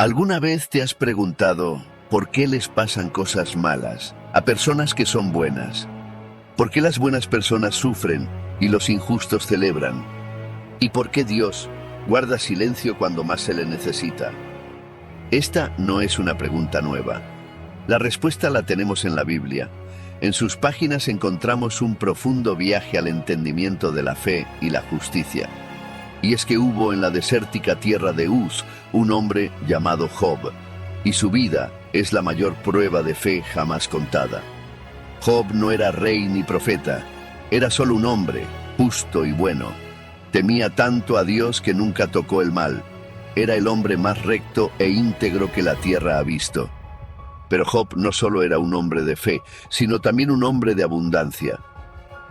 ¿Alguna vez te has preguntado por qué les pasan cosas malas a personas que son buenas? ¿Por qué las buenas personas sufren y los injustos celebran? ¿Y por qué Dios guarda silencio cuando más se le necesita? Esta no es una pregunta nueva. La respuesta la tenemos en la Biblia. En sus páginas encontramos un profundo viaje al entendimiento de la fe y la justicia. Y es que hubo en la desértica tierra de Uz un hombre llamado Job, y su vida es la mayor prueba de fe jamás contada. Job no era rey ni profeta, era solo un hombre, justo y bueno. Temía tanto a Dios que nunca tocó el mal. Era el hombre más recto e íntegro que la tierra ha visto. Pero Job no solo era un hombre de fe, sino también un hombre de abundancia.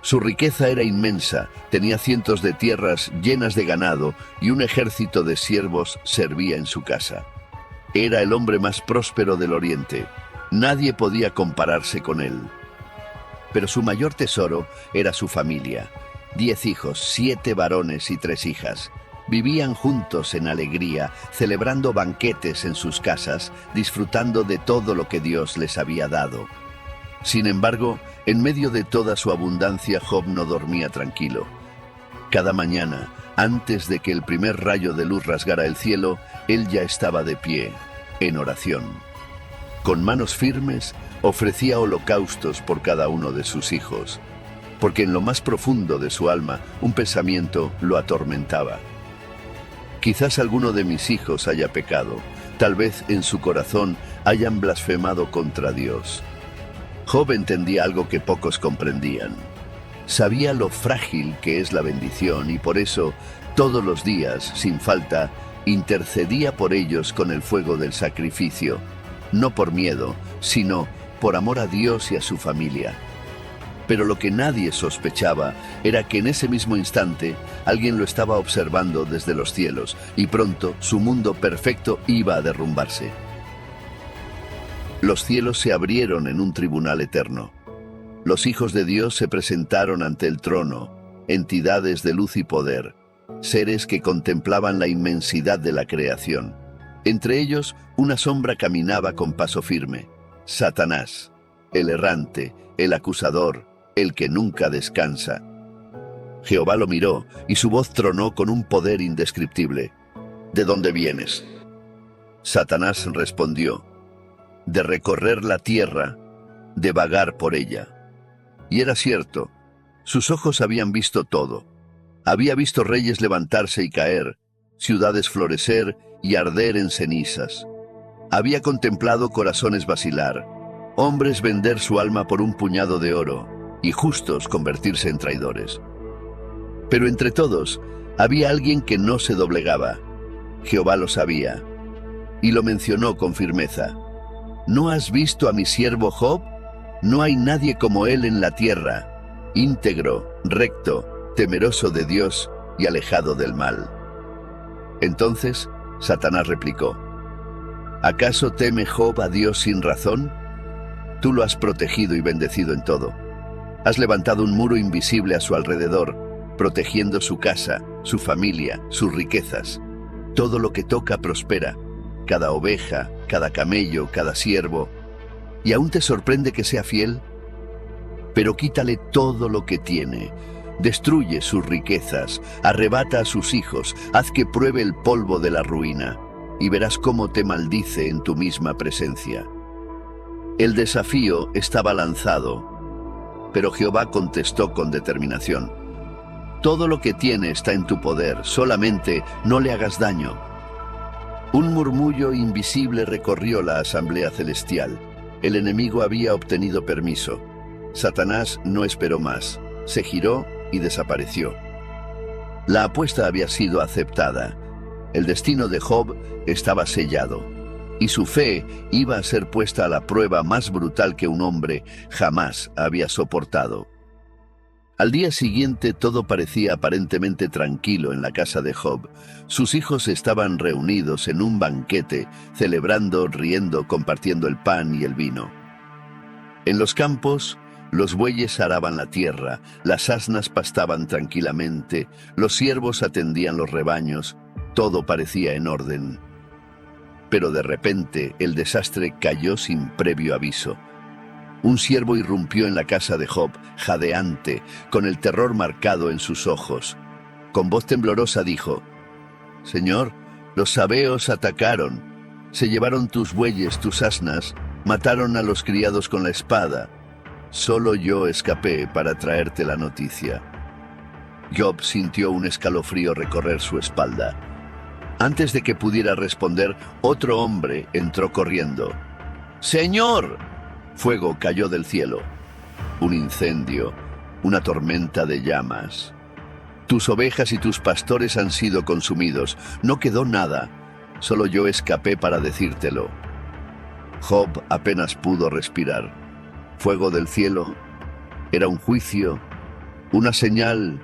Su riqueza era inmensa, tenía cientos de tierras llenas de ganado y un ejército de siervos servía en su casa. Era el hombre más próspero del Oriente. Nadie podía compararse con él. Pero su mayor tesoro era su familia. 10 hijos, 7 varones y 3 hijas. Vivían juntos en alegría, celebrando banquetes en sus casas, disfrutando de todo lo que Dios les había dado. Sin embargo, en medio de toda su abundancia, Job no dormía tranquilo. Cada mañana, antes de que el primer rayo de luz rasgara el cielo, él ya estaba de pie, en oración. Con manos firmes, ofrecía holocaustos por cada uno de sus hijos, porque en lo más profundo de su alma, un pensamiento lo atormentaba. Quizás alguno de mis hijos haya pecado, tal vez en su corazón hayan blasfemado contra Dios. Job entendía algo que pocos comprendían. Sabía lo frágil que es la bendición y por eso, todos los días, sin falta, intercedía por ellos con el fuego del sacrificio, no por miedo, sino por amor a Dios y a su familia. Pero lo que nadie sospechaba era que en ese mismo instante alguien lo estaba observando desde los cielos y pronto su mundo perfecto iba a derrumbarse. Los cielos se abrieron en un tribunal eterno. Los hijos de Dios se presentaron ante el trono, entidades de luz y poder, seres que contemplaban la inmensidad de la creación. Entre ellos, una sombra caminaba con paso firme: Satanás, el errante, el acusador, el que nunca descansa. Jehová lo miró y su voz tronó con un poder indescriptible. ¿De dónde vienes? Satanás respondió: de recorrer la tierra, de vagar por ella. Y era cierto, sus ojos habían visto todo. Había visto reyes levantarse y caer, ciudades florecer y arder en cenizas. Había contemplado corazones vacilar, hombres vender su alma por un puñado de oro, y justos convertirse en traidores. Pero entre todos, había alguien que no se doblegaba. Jehová lo sabía, y lo mencionó con firmeza. ¿No has visto a mi siervo Job? No hay nadie como él en la tierra, íntegro, recto, temeroso de Dios y alejado del mal. Entonces Satanás replicó: ¿acaso teme Job a Dios sin razón? Tú lo has protegido y bendecido en todo. Has levantado un muro invisible a su alrededor, protegiendo su casa, su familia, sus riquezas. Todo lo que toca prospera. Cada oveja, cada camello, cada siervo. ¿Y aún te sorprende que sea fiel? Pero quítale todo lo que tiene, destruye sus riquezas, arrebata a sus hijos, haz que pruebe el polvo de la ruina, y verás cómo te maldice en tu misma presencia. El desafío estaba lanzado, pero Jehová contestó con determinación: todo lo que tiene está en tu poder, solamente no le hagas daño. Un murmullo invisible recorrió la asamblea celestial. El enemigo había obtenido permiso. Satanás no esperó más. Se giró y desapareció. La apuesta había sido aceptada. El destino de Job estaba sellado. Y su fe iba a ser puesta a la prueba más brutal que un hombre jamás había soportado. Al día siguiente todo parecía aparentemente tranquilo en la casa de Job. Sus hijos estaban reunidos en un banquete, celebrando, riendo, compartiendo el pan y el vino. En los campos, los bueyes araban la tierra, las asnas pastaban tranquilamente, los siervos atendían los rebaños, todo parecía en orden. Pero de repente el desastre cayó sin previo aviso. Un siervo irrumpió en la casa de Job, jadeante, con el terror marcado en sus ojos. Con voz temblorosa dijo: «Señor, los sabeos atacaron. Se llevaron tus bueyes, tus asnas, mataron a los criados con la espada. Solo yo escapé para traerte la noticia». Job sintió un escalofrío recorrer su espalda. Antes de que pudiera responder, otro hombre entró corriendo. «¡Señor!». Fuego cayó del cielo. Un incendio, una tormenta de llamas. «Tus ovejas y tus pastores han sido consumidos. No quedó nada. Solo yo escapé para decírtelo». Job apenas pudo respirar. Fuego del cielo. Era un juicio, una señal.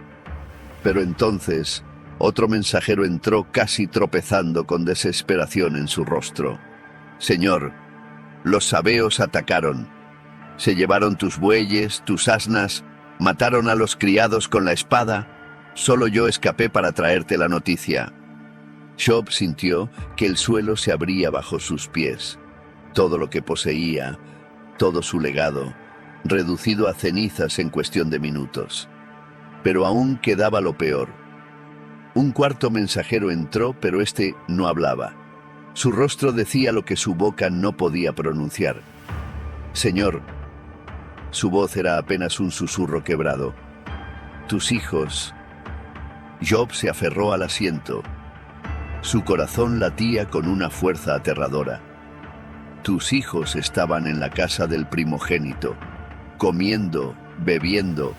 Pero entonces otro mensajero entró casi tropezando con desesperación en su rostro. «Señor, los sabeos atacaron. Se llevaron tus bueyes, tus asnas, mataron a los criados con la espada. Solo yo escapé para traerte la noticia». Job sintió que el suelo se abría bajo sus pies. Todo lo que poseía, todo su legado, reducido a cenizas en cuestión de minutos. Pero aún quedaba lo peor. Un cuarto mensajero entró, pero este no hablaba. Su rostro decía lo que su boca no podía pronunciar. «Señor». Su voz era apenas un susurro quebrado. «Tus hijos». Job se aferró al asiento. Su corazón latía con una fuerza aterradora. «Tus hijos estaban en la casa del primogénito, comiendo, bebiendo».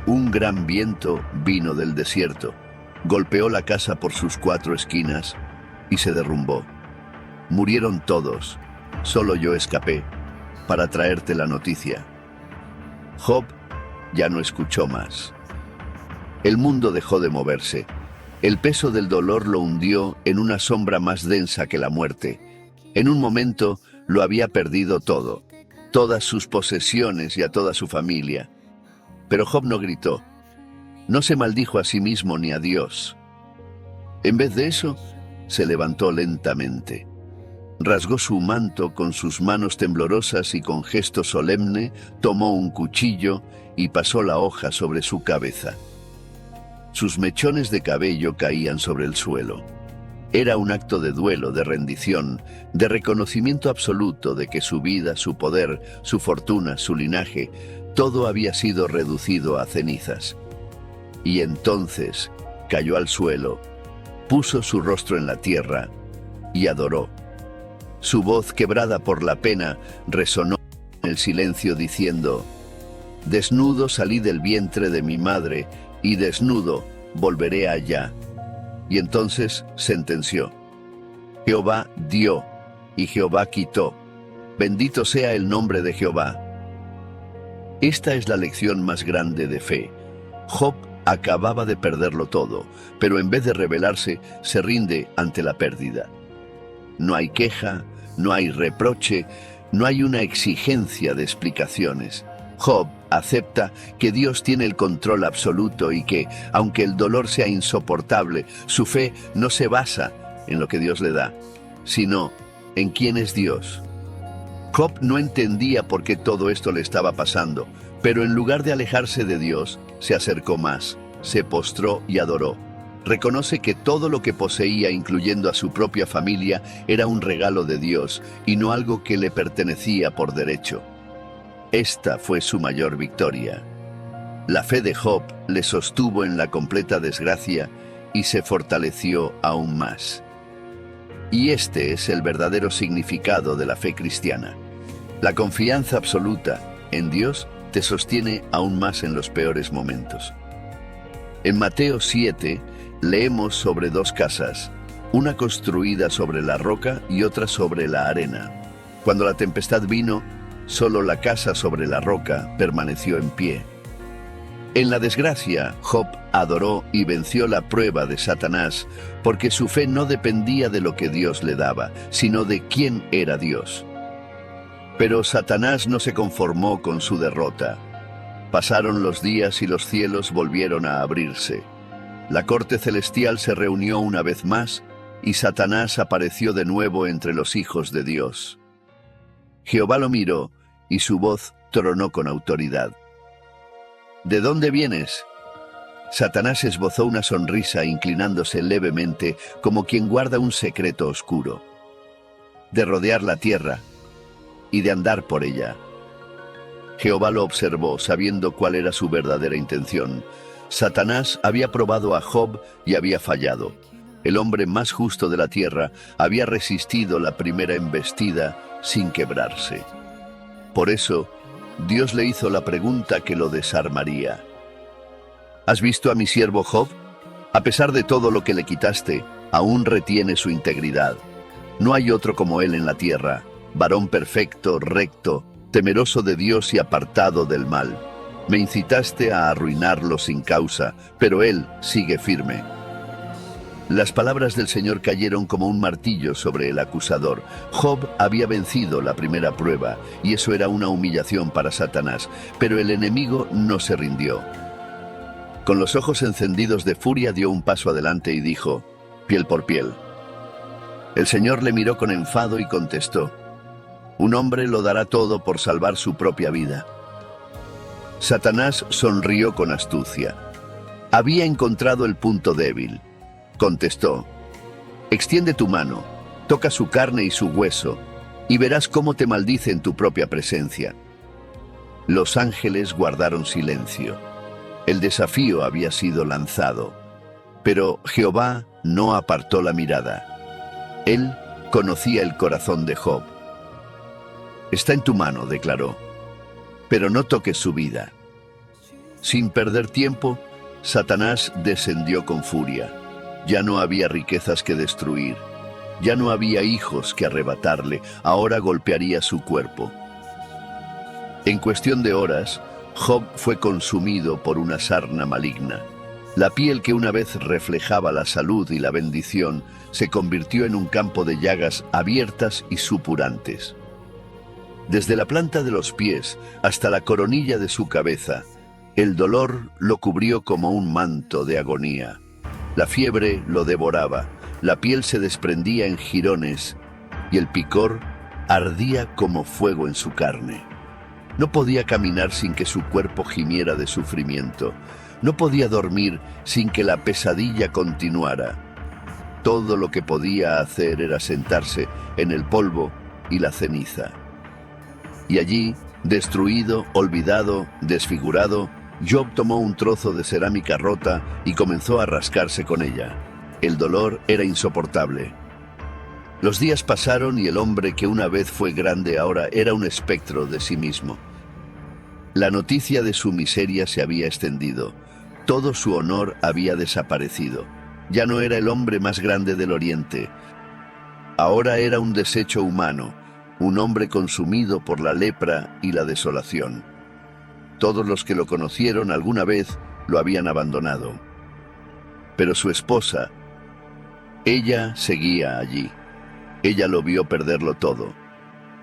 Un gran viento vino del desierto, golpeó la casa por sus 4 esquinas y se derrumbó. Murieron todos, solo yo escapé para traerte la noticia. Job ya no escuchó más. El mundo dejó de moverse. El peso del dolor lo hundió en una sombra más densa que la muerte. En un momento lo había perdido todo, todas sus posesiones y a toda su familia. Pero Job no gritó, no se maldijo a sí mismo ni a Dios. En vez de eso, se levantó lentamente. Rasgó su manto con sus manos temblorosas y con gesto solemne tomó un cuchillo y pasó la hoja sobre su cabeza. Sus mechones de cabello caían sobre el suelo. Era un acto de duelo, de rendición, de reconocimiento absoluto de que su vida, su poder, su fortuna, su linaje, todo había sido reducido a cenizas. Y entonces cayó al suelo, puso su rostro en la tierra y adoró. Su voz, quebrada por la pena, resonó en el silencio diciendo: «Desnudo salí del vientre de mi madre, y desnudo volveré allá». Y entonces sentenció: «Jehová dio, y Jehová quitó. Bendito sea el nombre de Jehová». Esta es la lección más grande de fe. Job acababa de perderlo todo, pero en vez de rebelarse, se rinde ante la pérdida. No hay queja, no hay reproche, no hay una exigencia de explicaciones. Job acepta que Dios tiene el control absoluto y que, aunque el dolor sea insoportable, su fe no se basa en lo que Dios le da, sino en quién es Dios. Job no entendía por qué todo esto le estaba pasando, pero en lugar de alejarse de Dios, se acercó más, se postró y adoró. Reconoce que todo lo que poseía, incluyendo a su propia familia, era un regalo de Dios y no algo que le pertenecía por derecho. Esta fue su mayor victoria. La fe de Job le sostuvo en la completa desgracia y se fortaleció aún más. Y este es el verdadero significado de la fe cristiana. La confianza absoluta en Dios te sostiene aún más en los peores momentos. En Mateo 7 leemos sobre 2 casas, una construida sobre la roca y otra sobre la arena. Cuando la tempestad vino, solo la casa sobre la roca permaneció en pie. En la desgracia, Job adoró y venció la prueba de Satanás, porque su fe no dependía de lo que Dios le daba, sino de quién era Dios. Pero Satanás no se conformó con su derrota. Pasaron los días y los cielos volvieron a abrirse. La corte celestial se reunió una vez más y Satanás apareció de nuevo entre los hijos de Dios. Jehová lo miró, y su voz tronó con autoridad. ¿De dónde vienes? Satanás esbozó una sonrisa inclinándose levemente como quien guarda un secreto oscuro. De rodear la tierra y de andar por ella. Jehová lo observó, sabiendo cuál era su verdadera intención. Satanás había probado a Job y había fallado. El hombre más justo de la tierra había resistido la primera embestida sin quebrarse. Por eso, Dios le hizo la pregunta que lo desarmaría. ¿Has visto a mi siervo Job? A pesar de todo lo que le quitaste, aún retiene su integridad. No hay otro como él en la tierra, varón perfecto, recto, temeroso de Dios y apartado del mal. Me incitaste a arruinarlo sin causa, pero él sigue firme. Las palabras del Señor cayeron como un martillo sobre el acusador. Job había vencido la primera prueba, y eso era una humillación para Satanás, pero el enemigo no se rindió. Con los ojos encendidos de furia dio un paso adelante y dijo, piel por piel. El Señor le miró con enfado y contestó, un hombre lo dará todo por salvar su propia vida. Satanás sonrió con astucia. Había encontrado el punto débil. Contestó, extiende tu mano, toca su carne y su hueso, y verás cómo te maldice en tu propia presencia. Los ángeles guardaron silencio. El desafío había sido lanzado, pero Jehová no apartó la mirada. Él conocía el corazón de Job. Está en tu mano, declaró, pero no toques su vida. Sin perder tiempo, Satanás descendió con furia. Ya no había riquezas que destruir, ya no había hijos que arrebatarle, ahora golpearía su cuerpo. En cuestión de horas, Job fue consumido por una sarna maligna. La piel que una vez reflejaba la salud y la bendición se convirtió en un campo de llagas abiertas y supurantes. Desde la planta de los pies hasta la coronilla de su cabeza, el dolor lo cubrió como un manto de agonía. La fiebre lo devoraba, la piel se desprendía en jirones y el picor ardía como fuego en su carne. No podía caminar sin que su cuerpo gimiera de sufrimiento. No podía dormir sin que la pesadilla continuara. Todo lo que podía hacer era sentarse en el polvo y la ceniza. Y allí, destruido, olvidado, desfigurado, Job tomó un trozo de cerámica rota y comenzó a rascarse con ella. El dolor era insoportable. Los días pasaron y el hombre que una vez fue grande ahora era un espectro de sí mismo. La noticia de su miseria se había extendido. Todo su honor había desaparecido. Ya no era el hombre más grande del Oriente. Ahora era un desecho humano, un hombre consumido por la lepra y la desolación. Todos los que lo conocieron alguna vez lo habían abandonado. Pero su esposa, ella seguía allí. Ella lo vio perderlo todo.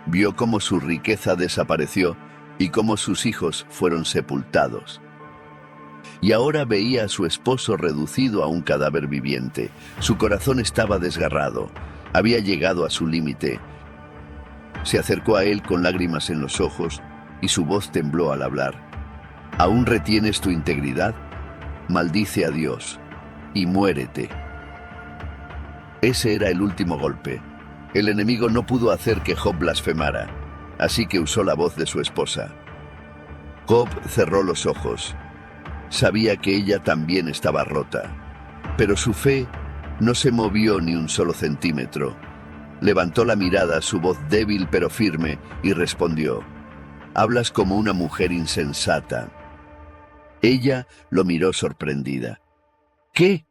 Vio cómo su riqueza desapareció y cómo sus hijos fueron sepultados. Y ahora veía a su esposo reducido a un cadáver viviente. Su corazón estaba desgarrado. Había llegado a su límite. Se acercó a él con lágrimas en los ojos y su voz tembló al hablar. ¿Aún retienes tu integridad? Maldice a Dios y muérete. Ese era el último golpe. El enemigo no pudo hacer que Job blasfemara, así que usó la voz de su esposa. Job cerró los ojos. Sabía que ella también estaba rota, pero su fe no se movió ni un solo centímetro. Levantó la mirada, su voz débil pero firme, y respondió, «Hablas como una mujer insensata». Ella lo miró sorprendida. ¿Qué?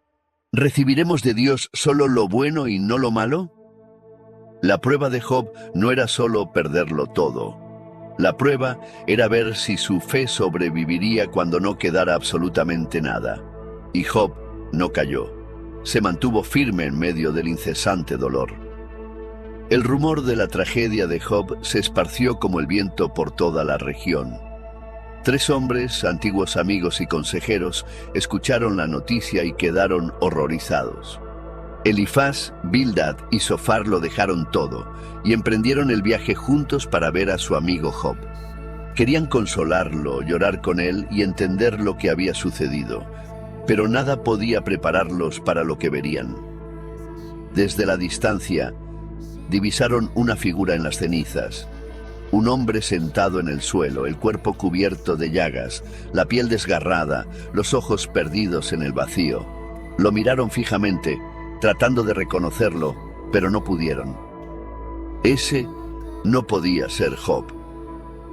¿Recibiremos de Dios solo lo bueno y no lo malo? La prueba de Job no era solo perderlo todo. La prueba era ver si su fe sobreviviría cuando no quedara absolutamente nada. Y Job no cayó. Se mantuvo firme en medio del incesante dolor. El rumor de la tragedia de Job se esparció como el viento por toda la región. 3 hombres, antiguos amigos y consejeros, escucharon la noticia y quedaron horrorizados. Elifaz, Bildad y Zofar lo dejaron todo y emprendieron el viaje juntos para ver a su amigo Job. Querían consolarlo, llorar con él y entender lo que había sucedido, pero nada podía prepararlos para lo que verían. Desde la distancia, divisaron una figura en las cenizas. Un hombre sentado en el suelo, el cuerpo cubierto de llagas, la piel desgarrada, los ojos perdidos en el vacío. Lo miraron fijamente, tratando de reconocerlo, pero no pudieron. Ese no podía ser Job.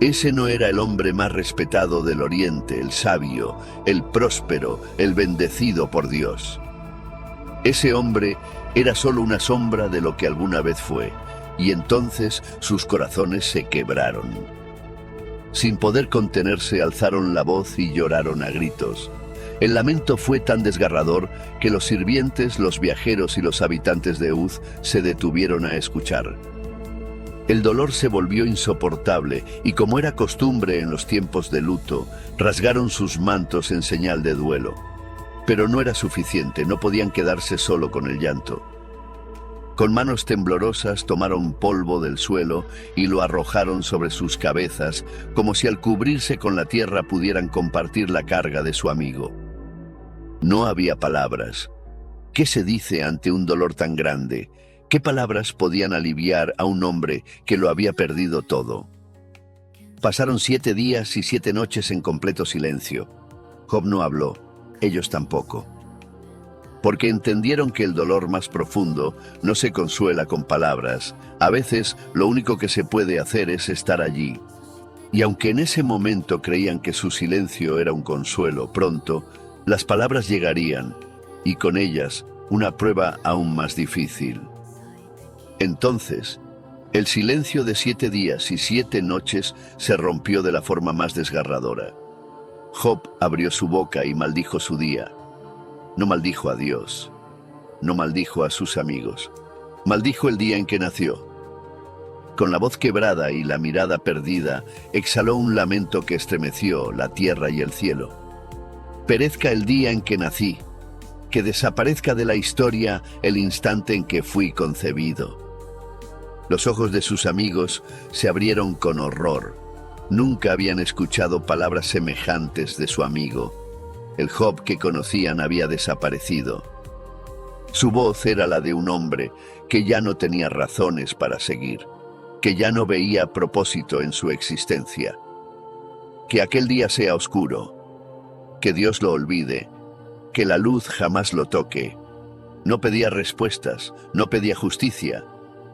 Ese no era el hombre más respetado del Oriente, el sabio, el próspero, el bendecido por Dios. Ese hombre era solo una sombra de lo que alguna vez fue, y entonces sus corazones se quebraron. Sin poder contenerse, alzaron la voz y lloraron a gritos. El lamento fue tan desgarrador que los sirvientes, los viajeros y los habitantes de Uz se detuvieron a escuchar. El dolor se volvió insoportable y, como era costumbre en los tiempos de luto, rasgaron sus mantos en señal de duelo. Pero no era suficiente, no podían quedarse solo con el llanto. Con manos temblorosas tomaron polvo del suelo y lo arrojaron sobre sus cabezas, como si al cubrirse con la tierra pudieran compartir la carga de su amigo. No había palabras. ¿Qué se dice ante un dolor tan grande? ¿Qué palabras podían aliviar a un hombre que lo había perdido todo? Pasaron 7 días y 7 noches en completo silencio. Job no habló, ellos tampoco. Porque entendieron que el dolor más profundo no se consuela con palabras. A veces lo único que se puede hacer es estar allí. Y aunque en ese momento creían que su silencio era un consuelo, pronto las palabras llegarían, y con ellas una prueba aún más difícil. Entonces, el silencio de 7 días y 7 noches se rompió de la forma más desgarradora. Job abrió su boca y maldijo su día. No maldijo a Dios, no maldijo a sus amigos, maldijo el día en que nació. Con la voz quebrada y la mirada perdida, exhaló un lamento que estremeció la tierra y el cielo. Perezca el día en que nací, que desaparezca de la historia el instante en que fui concebido. Los ojos de sus amigos se abrieron con horror. Nunca habían escuchado palabras semejantes de su amigo. El Job que conocían había desaparecido. Su voz era la de un hombre que ya no tenía razones para seguir, que ya no veía propósito en su existencia. Que aquel día sea oscuro, que Dios lo olvide, que la luz jamás lo toque. No pedía respuestas, no pedía justicia.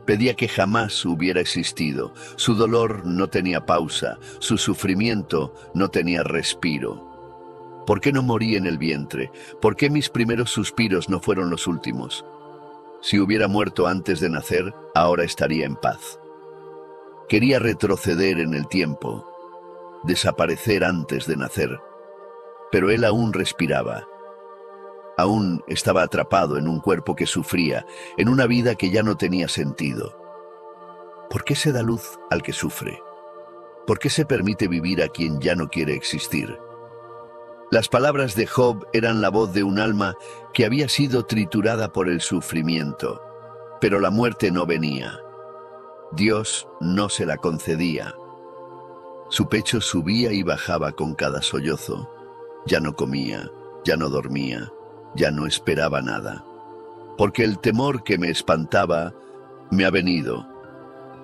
Pedía que jamás hubiera existido. Su dolor no tenía pausa, su sufrimiento no tenía respiro. ¿Por qué no morí en el vientre? ¿Por qué mis primeros suspiros no fueron los últimos? Si hubiera muerto antes de nacer, ahora estaría en paz. Quería retroceder en el tiempo, desaparecer antes de nacer. Pero él aún respiraba. Aún estaba atrapado en un cuerpo que sufría, en una vida que ya no tenía sentido. ¿Por qué se da luz al que sufre? ¿Por qué se permite vivir a quien ya no quiere existir? Las palabras de Job eran la voz de un alma que había sido triturada por el sufrimiento, pero la muerte no venía. Dios no se la concedía. Su pecho subía y bajaba con cada sollozo. Ya no comía, ya no dormía. Ya no esperaba nada, porque el temor que me espantaba me ha venido.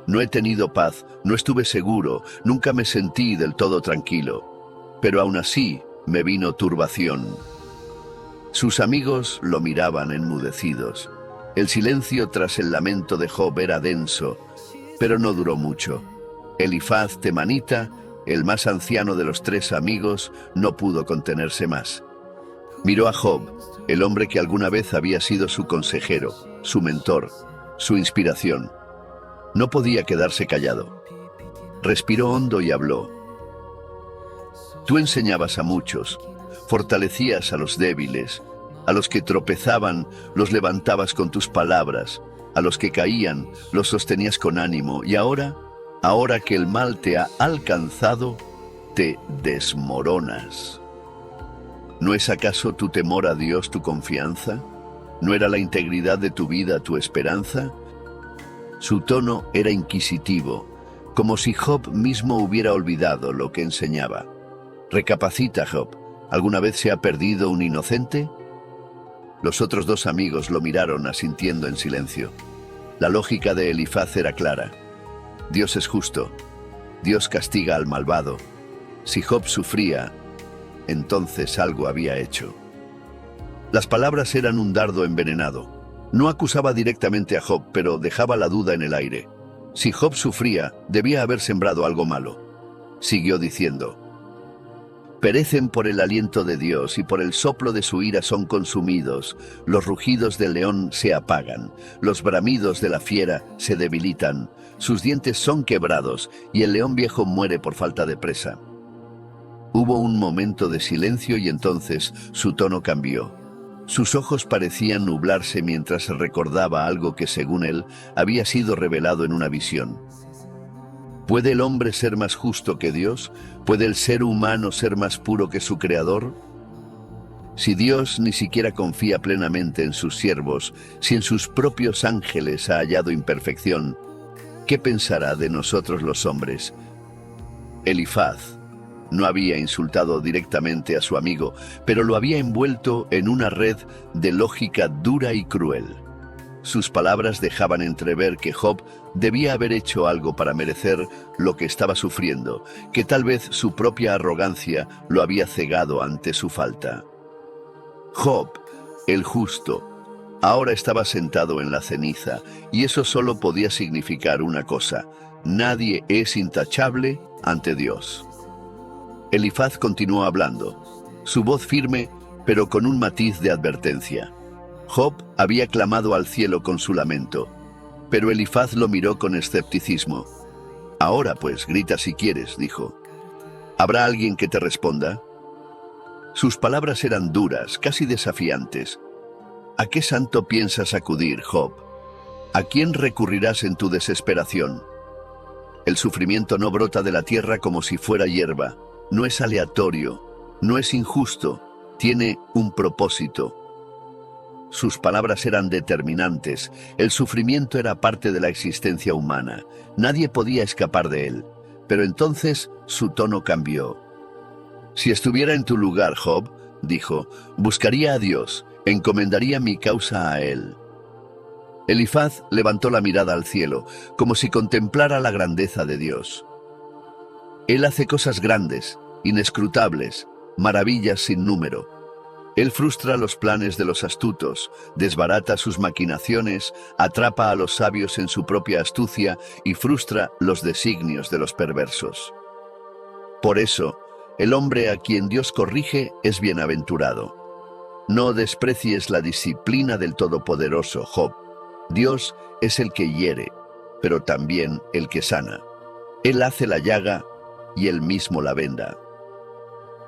No he tenido paz, no estuve seguro, nunca me sentí del todo tranquilo, pero aún así me vino turbación. Sus amigos lo miraban enmudecidos. El silencio tras el lamento de Job era denso, pero no duró mucho. Elifaz temanita, el más anciano de los 3 amigos, no pudo contenerse más. Miró a Job, el hombre que alguna vez había sido su consejero, su mentor, su inspiración. No podía quedarse callado. Respiró hondo y habló. Tú enseñabas a muchos, fortalecías a los débiles, a los que tropezaban los levantabas con tus palabras, a los que caían los sostenías con ánimo, y ahora que el mal te ha alcanzado, te desmoronas. ¿No es acaso tu temor a Dios tu confianza? ¿No era la integridad de tu vida tu esperanza? Su tono era inquisitivo, como si Job mismo hubiera olvidado lo que enseñaba. Recapacita, Job. ¿Alguna vez se ha perdido un inocente? Los otros dos amigos lo miraron asintiendo en silencio. La lógica de Elifaz era clara. Dios es justo. Dios castiga al malvado. Si Job sufría, entonces algo había hecho. Las palabras eran un dardo envenenado. No acusaba directamente a Job, pero dejaba la duda en el aire. Si Job sufría, debía haber sembrado algo malo. Siguió diciendo: perecen por el aliento de Dios y por el soplo de su ira son consumidos. Los rugidos del león se apagan, los bramidos de la fiera se debilitan, sus dientes son quebrados y el león viejo muere por falta de presa. Hubo un momento de silencio y entonces su tono cambió. Sus ojos parecían nublarse mientras recordaba algo que, según él, había sido revelado en una visión. ¿Puede el hombre ser más justo que Dios? ¿Puede el ser humano ser más puro que su Creador? Si Dios ni siquiera confía plenamente en sus siervos, si en sus propios ángeles ha hallado imperfección, ¿qué pensará de nosotros los hombres? Elifaz no había insultado directamente a su amigo, pero lo había envuelto en una red de lógica dura y cruel. Sus palabras dejaban entrever que Job debía haber hecho algo para merecer lo que estaba sufriendo, que tal vez su propia arrogancia lo había cegado ante su falta. Job, el justo, ahora estaba sentado en la ceniza, y eso solo podía significar una cosa: nadie es intachable ante Dios. Elifaz continuó hablando, su voz firme, pero con un matiz de advertencia. Job había clamado al cielo con su lamento, pero Elifaz lo miró con escepticismo. Ahora pues, grita si quieres, dijo. ¿Habrá alguien que te responda? Sus palabras eran duras, casi desafiantes. ¿A qué santo piensas acudir, Job? ¿A quién recurrirás en tu desesperación? El sufrimiento no brota de la tierra como si fuera hierba. No es aleatorio, no es injusto, tiene un propósito. Sus palabras eran determinantes. El sufrimiento era parte de la existencia humana. Nadie podía escapar de él. Pero entonces su tono cambió. Si estuviera en tu lugar, Job, dijo, buscaría a Dios, encomendaría mi causa a él. Elifaz levantó la mirada al cielo, como si contemplara la grandeza de Dios. Él hace cosas grandes, inescrutables, maravillas sin número. Él frustra los planes de los astutos, desbarata sus maquinaciones, atrapa a los sabios en su propia astucia y frustra los designios de los perversos. Por eso, el hombre a quien Dios corrige es bienaventurado. No desprecies la disciplina del Todopoderoso, Job. Dios es el que hiere, pero también el que sana. Él hace la llaga y él mismo la venda.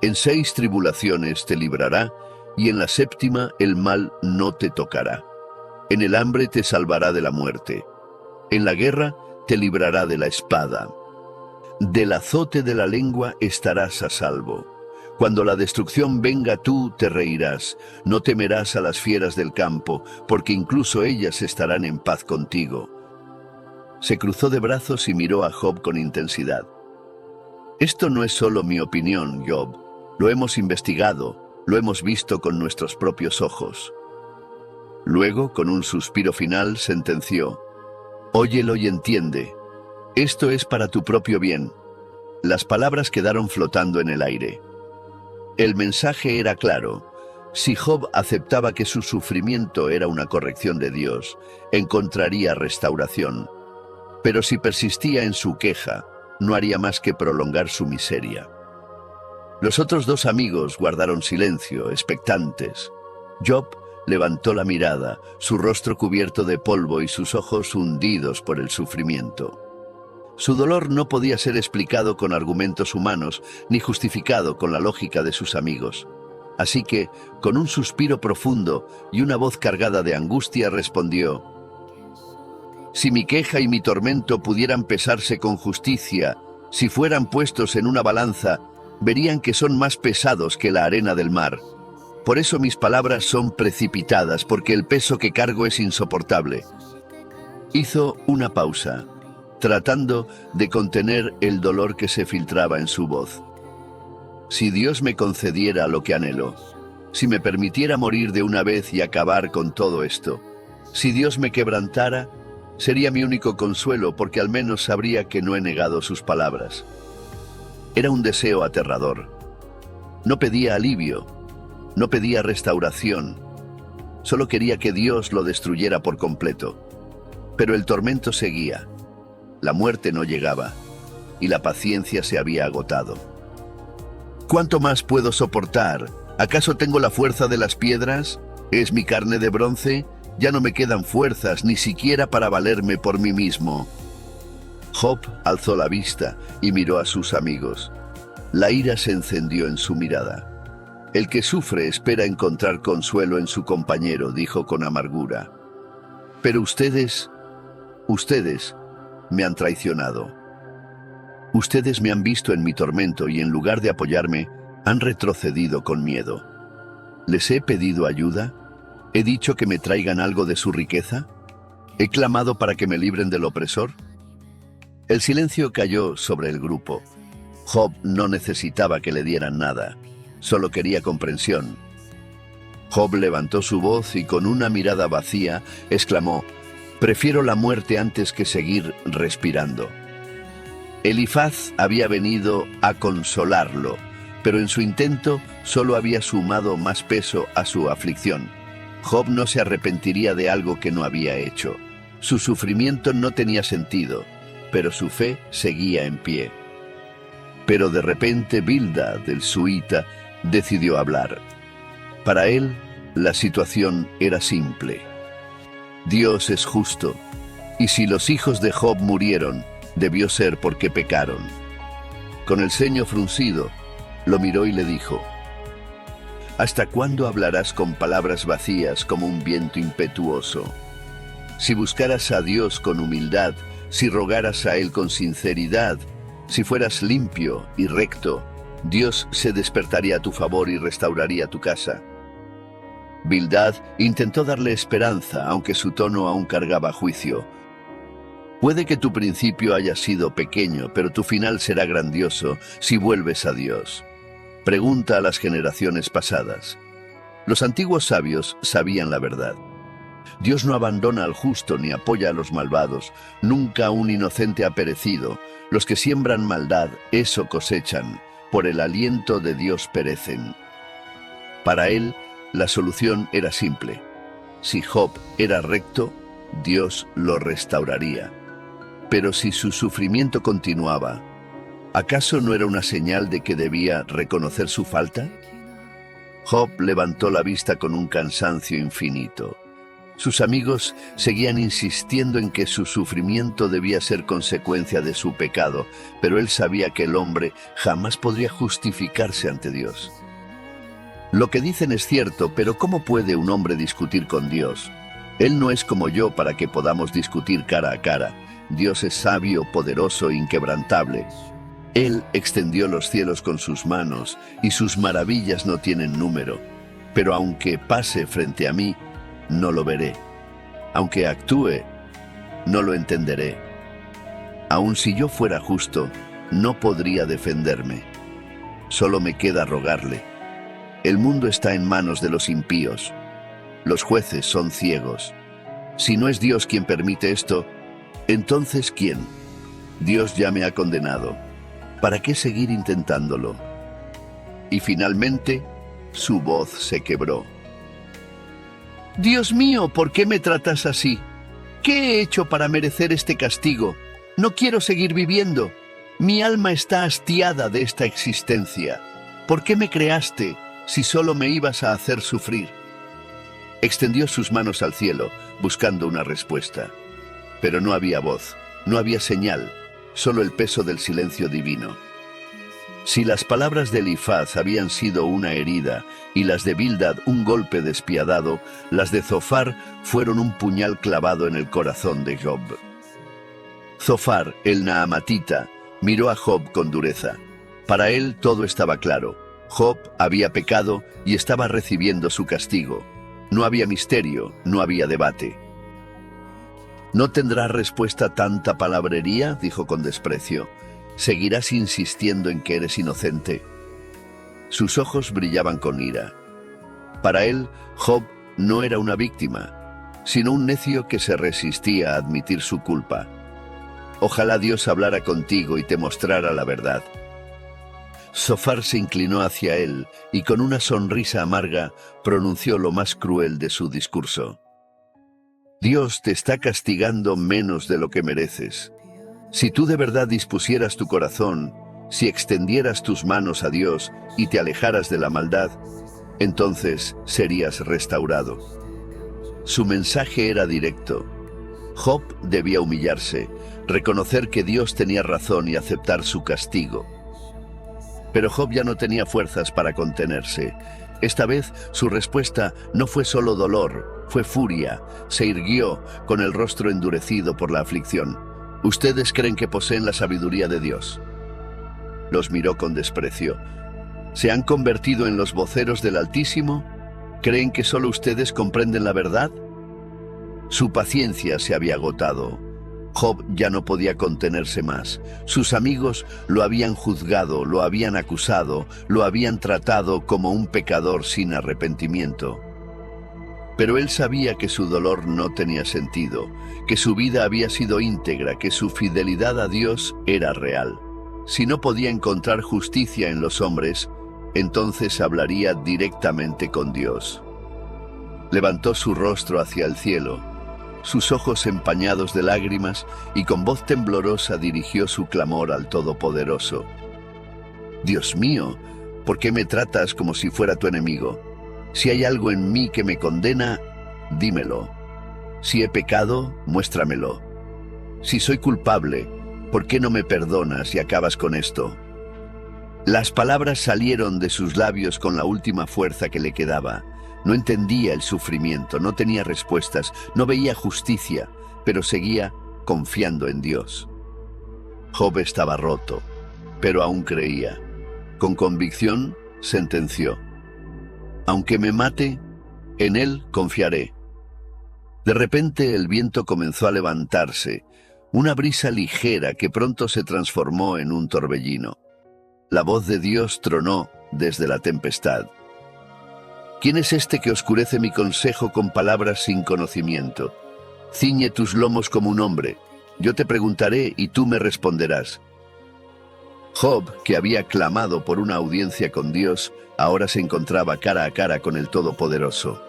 En 6 tribulaciones te librará, y en la 7ª el mal no te tocará. En el hambre te salvará de la muerte. En la guerra te librará de la espada. Del azote de la lengua estarás a salvo. Cuando la destrucción venga tú te reirás. No temerás a las fieras del campo, porque incluso ellas estarán en paz contigo. Se cruzó de brazos y miró a Job con intensidad. Esto no es solo mi opinión, Job. Lo hemos investigado, lo hemos visto con nuestros propios ojos. Luego, con un suspiro final, sentenció: óyelo y entiende. Esto es para tu propio bien. Las palabras quedaron flotando en el aire. El mensaje era claro. Si Job aceptaba que su sufrimiento era una corrección de Dios, encontraría restauración. Pero si persistía en su queja, no haría más que prolongar su miseria. Los otros 2 amigos guardaron silencio, expectantes. Job levantó la mirada, su rostro cubierto de polvo y sus ojos hundidos por el sufrimiento. Su dolor no podía ser explicado con argumentos humanos, ni justificado con la lógica de sus amigos. Así que, con un suspiro profundo y una voz cargada de angustia, respondió: si mi queja y mi tormento pudieran pesarse con justicia, si fueran puestos en una balanza, verían que son más pesados que la arena del mar. Por eso mis palabras son precipitadas, porque el peso que cargo es insoportable. Hizo una pausa, tratando de contener el dolor que se filtraba en su voz. Si Dios me concediera lo que anhelo, si me permitiera morir de una vez y acabar con todo esto, si Dios me quebrantara, sería mi único consuelo, porque al menos sabría que no he negado sus palabras. Era un deseo aterrador. No pedía alivio, no pedía restauración, solo quería que Dios lo destruyera por completo. Pero el tormento seguía, la muerte no llegaba, y la paciencia se había agotado. ¿Cuánto más puedo soportar? ¿Acaso tengo la fuerza de las piedras? ¿Es mi carne de bronce? Ya no me quedan fuerzas, ni siquiera para valerme por mí mismo. Job alzó la vista y miró a sus amigos. La ira se encendió en su mirada. El que sufre espera encontrar consuelo en su compañero, dijo con amargura. Pero ustedes me han traicionado. Ustedes me han visto en mi tormento y en lugar de apoyarme, han retrocedido con miedo. ¿Les he pedido ayuda? ¿He dicho que me traigan algo de su riqueza? ¿He clamado para que me libren del opresor? El silencio cayó sobre el grupo. Job no necesitaba que le dieran nada, solo quería comprensión. Job levantó su voz y con una mirada vacía exclamó: «Prefiero la muerte antes que seguir respirando». Elifaz había venido a consolarlo, pero en su intento solo había sumado más peso a su aflicción. Job no se arrepentiría de algo que no había hecho. Su sufrimiento no tenía sentido, pero su fe seguía en pie. Pero de repente Bildad, el suita, decidió hablar. Para él, la situación era simple. Dios es justo, y si los hijos de Job murieron, debió ser porque pecaron. Con el ceño fruncido, lo miró y le dijo: «¿Hasta cuándo hablarás con palabras vacías como un viento impetuoso? Si buscaras a Dios con humildad, si rogaras a Él con sinceridad, si fueras limpio y recto, Dios se despertaría a tu favor y restauraría tu casa». Bildad intentó darle esperanza, aunque su tono aún cargaba juicio. «Puede que tu principio haya sido pequeño, pero tu final será grandioso si vuelves a Dios. Pregunta a las generaciones pasadas. Los antiguos sabios sabían la verdad. Dios no abandona al justo ni apoya a los malvados. Nunca un inocente ha perecido. Los que siembran maldad, eso cosechan. Por el aliento de Dios perecen». Para él, la solución era simple. Si Job era recto, Dios lo restauraría. Pero si su sufrimiento continuaba, ¿acaso no era una señal de que debía reconocer su falta? Job levantó la vista con un cansancio infinito. Sus amigos seguían insistiendo en que su sufrimiento debía ser consecuencia de su pecado, pero él sabía que el hombre jamás podría justificarse ante Dios. «Lo que dicen es cierto, pero ¿cómo puede un hombre discutir con Dios? Él no es como yo para que podamos discutir cara a cara. Dios es sabio, poderoso e inquebrantable. Él extendió los cielos con sus manos, y sus maravillas no tienen número. Pero aunque pase frente a mí, no lo veré. Aunque actúe, no lo entenderé. Aun si yo fuera justo, no podría defenderme. Solo me queda rogarle. El mundo está en manos de los impíos. Los jueces son ciegos. Si no es Dios quien permite esto, entonces ¿quién? Dios ya me ha condenado. ¿Para qué seguir intentándolo?» Y finalmente, su voz se quebró. «Dios mío, ¿por qué me tratas así? ¿Qué he hecho para merecer este castigo? No quiero seguir viviendo. Mi alma está hastiada de esta existencia. ¿Por qué me creaste si solo me ibas a hacer sufrir?» Extendió sus manos al cielo, buscando una respuesta. Pero no había voz, no había señal, solo el peso del silencio divino. Si las palabras de Elifaz habían sido una herida y las de Bildad un golpe despiadado, las de Zofar fueron un puñal clavado en el corazón de Job. Zofar, el naamatita, miró a Job con dureza. Para él todo estaba claro. Job había pecado y estaba recibiendo su castigo. No había misterio, no había debate. «¿No tendrás respuesta tanta palabrería?», dijo con desprecio. «¿Seguirás insistiendo en que eres inocente?». Sus ojos brillaban con ira. Para él, Job no era una víctima, sino un necio que se resistía a admitir su culpa. «Ojalá Dios hablara contigo y te mostrara la verdad». Zofar se inclinó hacia él y con una sonrisa amarga pronunció lo más cruel de su discurso. «Dios te está castigando menos de lo que mereces. Si tú de verdad dispusieras tu corazón, si extendieras tus manos a Dios y te alejaras de la maldad, entonces serías restaurado». Su mensaje era directo. Job debía humillarse, reconocer que Dios tenía razón y aceptar su castigo. Pero Job ya no tenía fuerzas para contenerse. Esta vez su respuesta no fue solo dolor, fue furia. Se irguió, con el rostro endurecido por la aflicción. «¿Ustedes creen que poseen la sabiduría de Dios?». Los miró con desprecio. «¿Se han convertido en los voceros del Altísimo? ¿Creen que solo ustedes comprenden la verdad?». Su paciencia se había agotado. Job ya no podía contenerse más. Sus amigos lo habían juzgado, lo habían acusado, lo habían tratado como un pecador sin arrepentimiento. Pero él sabía que su dolor no tenía sentido, que su vida había sido íntegra, que su fidelidad a Dios era real. Si no podía encontrar justicia en los hombres, entonces hablaría directamente con Dios. Levantó su rostro hacia el cielo, sus ojos empañados de lágrimas, y con voz temblorosa dirigió su clamor al Todopoderoso. «Dios mío, ¿por qué me tratas como si fuera tu enemigo? Si hay algo en mí que me condena, dímelo. Si he pecado, muéstramelo. Si soy culpable, ¿por qué no me perdonas y acabas con esto?». Las palabras salieron de sus labios con la última fuerza que le quedaba. No entendía el sufrimiento, no tenía respuestas, no veía justicia, pero seguía confiando en Dios. Job estaba roto, pero aún creía. Con convicción sentenció: «Aunque me mate, en él confiaré». De repente el viento comenzó a levantarse, una brisa ligera que pronto se transformó en un torbellino. La voz de Dios tronó desde la tempestad: «¿Quién es este que oscurece mi consejo con palabras sin conocimiento? Ciñe tus lomos como un hombre, yo te preguntaré y tú me responderás». Job, que había clamado por una audiencia con Dios, ahora se encontraba cara a cara con el Todopoderoso.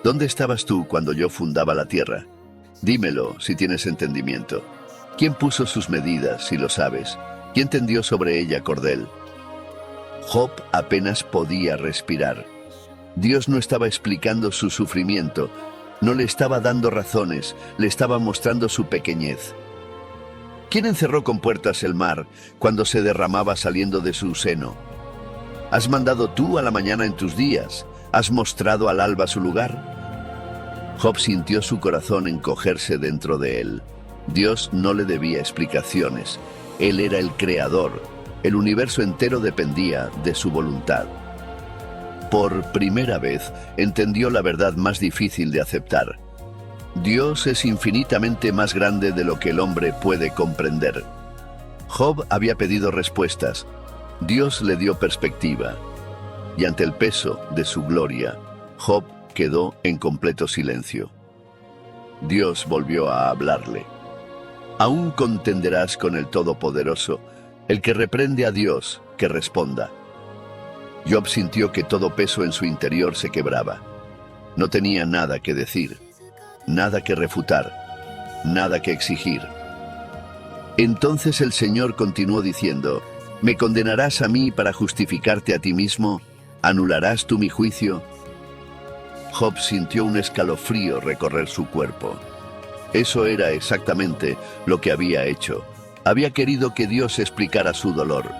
«¿Dónde estabas tú cuando yo fundaba la tierra? Dímelo, si tienes entendimiento. ¿Quién puso sus medidas, si lo sabes? ¿Quién tendió sobre ella cordel?». Job apenas podía respirar. Dios no estaba explicando su sufrimiento, no le estaba dando razones, le estaba mostrando su pequeñez. ¿Quién encerró con puertas el mar cuando se derramaba saliendo de su seno? ¿Has mandado tú a la mañana en tus días? ¿Has mostrado al alba su lugar? Job sintió su corazón encogerse dentro de él. Dios no le debía explicaciones. Él era el creador. El universo entero dependía de su voluntad. Por primera vez entendió la verdad más difícil de aceptar. Dios es infinitamente más grande de lo que el hombre puede comprender. Job había pedido respuestas. Dios le dio perspectiva. Y ante el peso de su gloria, Job quedó en completo silencio. Dios volvió a hablarle: «Aún contenderás con el Todopoderoso. El que reprende a Dios, que responda». Job sintió que todo peso en su interior se quebraba. No tenía nada que decir, nada que refutar, nada que exigir. Entonces el Señor continuó diciendo: «¿Me condenarás a mí para justificarte a ti mismo? ¿Anularás tú mi juicio?». Job sintió un escalofrío recorrer su cuerpo. Eso era exactamente lo que había hecho. Había querido que Dios explicara su dolor.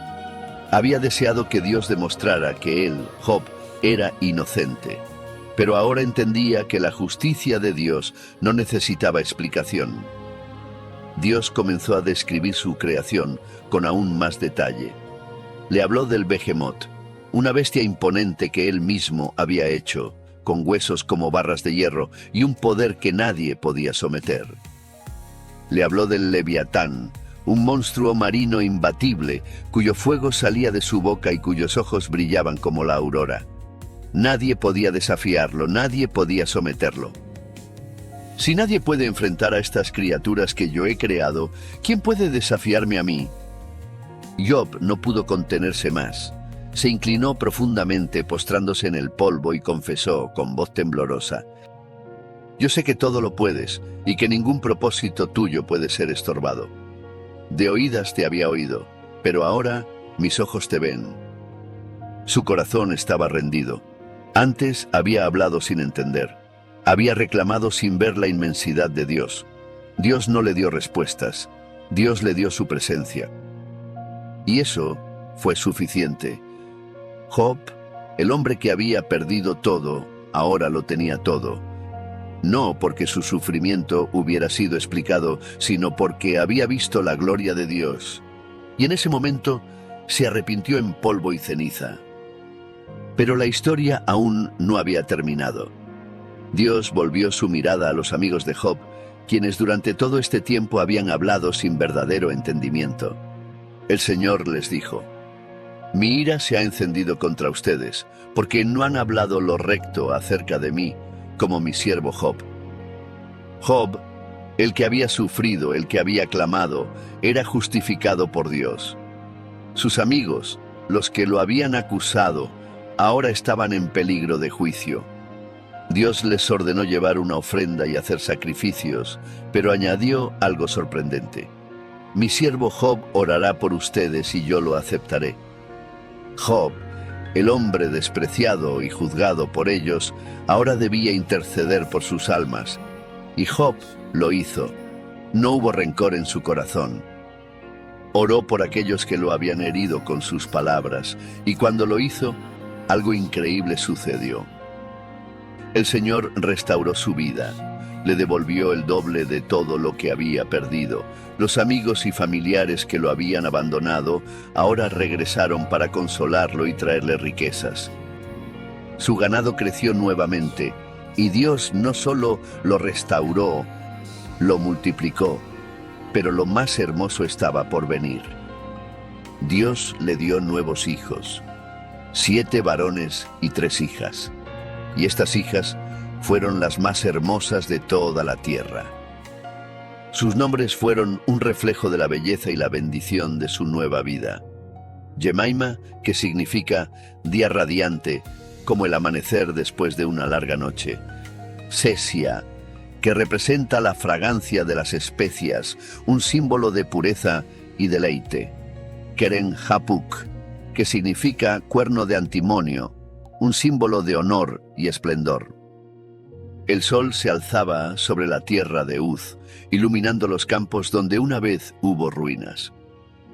Había deseado que Dios demostrara que él, Job, era inocente. Pero ahora entendía que la justicia de Dios no necesitaba explicación. Dios comenzó a describir su creación con aún más detalle. Le habló del Behemoth, una bestia imponente que él mismo había hecho, con huesos como barras de hierro y un poder que nadie podía someter. Le habló del Leviatán, un monstruo marino imbatible, cuyo fuego salía de su boca y cuyos ojos brillaban como la aurora. Nadie podía desafiarlo, nadie podía someterlo. Si nadie puede enfrentar a estas criaturas que yo he creado, ¿quién puede desafiarme a mí? Job no pudo contenerse más. Se inclinó profundamente, postrándose en el polvo, y confesó con voz temblorosa: «Yo sé que todo lo puedes, y que ningún propósito tuyo puede ser estorbado. De oídas te había oído, pero ahora mis ojos te ven». Su corazón estaba rendido. Antes había hablado sin entender. Había reclamado sin ver la inmensidad de Dios. Dios no le dio respuestas. Dios le dio su presencia. Y eso fue suficiente. Job, el hombre que había perdido todo, ahora lo tenía todo. No porque su sufrimiento hubiera sido explicado, sino porque había visto la gloria de Dios. Y en ese momento se arrepintió en polvo y ceniza. Pero la historia aún no había terminado. Dios volvió su mirada a los amigos de Job, quienes durante todo este tiempo habían hablado sin verdadero entendimiento. El Señor les dijo: «Mi ira se ha encendido contra ustedes, porque no han hablado lo recto acerca de mí, como mi siervo Job». Job, el que había sufrido, el que había clamado, era justificado por Dios. Sus amigos, los que lo habían acusado, ahora estaban en peligro de juicio. Dios les ordenó llevar una ofrenda y hacer sacrificios, pero añadió algo sorprendente: «Mi siervo Job orará por ustedes y yo lo aceptaré». Job, el hombre despreciado y juzgado por ellos, ahora debía interceder por sus almas. Y Job lo hizo. No hubo rencor en su corazón. Oró por aquellos que lo habían herido con sus palabras, y cuando lo hizo, algo increíble sucedió. El Señor restauró su vida, le devolvió el doble de todo lo que había perdido. Los amigos y familiares que lo habían abandonado ahora regresaron para consolarlo y traerle riquezas. Su ganado creció nuevamente, y Dios no solo lo restauró, lo multiplicó, pero lo más hermoso estaba por venir. Dios le dio nuevos hijos, 7 varones y 3 hijas. Y estas hijas fueron las más hermosas de toda la tierra. Sus nombres fueron un reflejo de la belleza y la bendición de su nueva vida. Jemaima, que significa día radiante, como el amanecer después de una larga noche. Sesia, que representa la fragancia de las especias, un símbolo de pureza y deleite. Keren Hapuk, que significa cuerno de antimonio, un símbolo de honor y esplendor. El sol se alzaba sobre la tierra de Uz, iluminando los campos donde una vez hubo ruinas.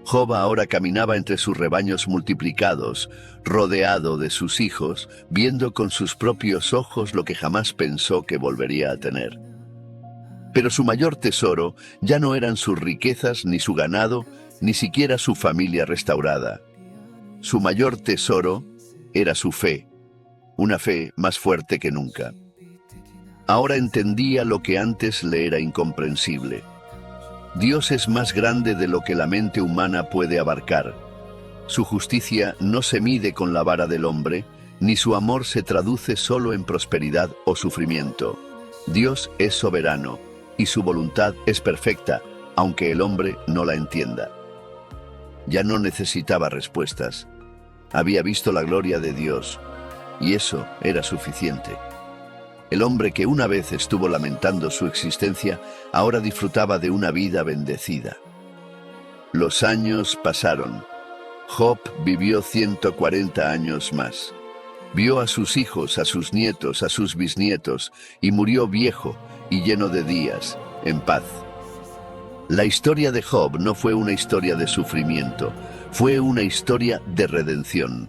Job ahora caminaba entre sus rebaños multiplicados, rodeado de sus hijos, viendo con sus propios ojos lo que jamás pensó que volvería a tener. Pero su mayor tesoro ya no eran sus riquezas, ni su ganado, ni siquiera su familia restaurada. Su mayor tesoro era su fe, una fe más fuerte que nunca. Ahora entendía lo que antes le era incomprensible. Dios es más grande de lo que la mente humana puede abarcar. Su justicia no se mide con la vara del hombre, ni su amor se traduce solo en prosperidad o sufrimiento. Dios es soberano, y su voluntad es perfecta, aunque el hombre no la entienda. Ya no necesitaba respuestas. Había visto la gloria de Dios, y eso era suficiente. El hombre que una vez estuvo lamentando su existencia, ahora disfrutaba de una vida bendecida. Los años pasaron. Job vivió 140 años más. Vio a sus hijos, a sus nietos, a sus bisnietos, y murió viejo y lleno de días, en paz. La historia de Job no fue una historia de sufrimiento, fue una historia de redención.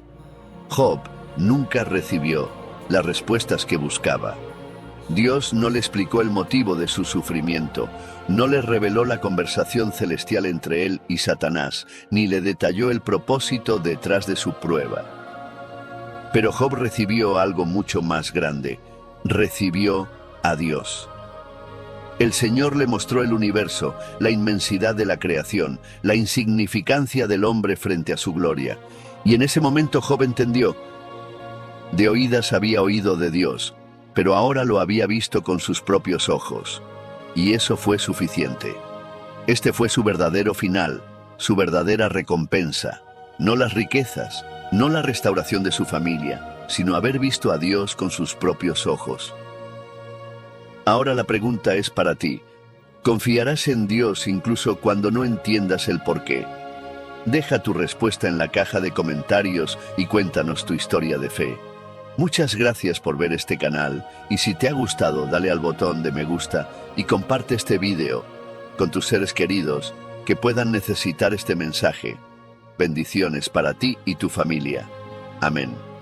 Job nunca recibió las respuestas que buscaba. Dios no le explicó el motivo de su sufrimiento, no le reveló la conversación celestial entre él y Satanás, ni le detalló el propósito detrás de su prueba. Pero Job recibió algo mucho más grande. Recibió a Dios. El Señor le mostró el universo, la inmensidad de la creación, la insignificancia del hombre frente a su gloria. Y en ese momento Job entendió. De oídas había oído de Dios, pero ahora lo había visto con sus propios ojos. Y eso fue suficiente. Este fue su verdadero final, su verdadera recompensa. No las riquezas, no la restauración de su familia, sino haber visto a Dios con sus propios ojos. Ahora la pregunta es para ti. ¿Confiarás en Dios incluso cuando no entiendas el porqué? Deja tu respuesta en la caja de comentarios y cuéntanos tu historia de fe. Muchas gracias por ver este canal y si te ha gustado dale al botón de me gusta y comparte este video con tus seres queridos que puedan necesitar este mensaje. Bendiciones para ti y tu familia. Amén.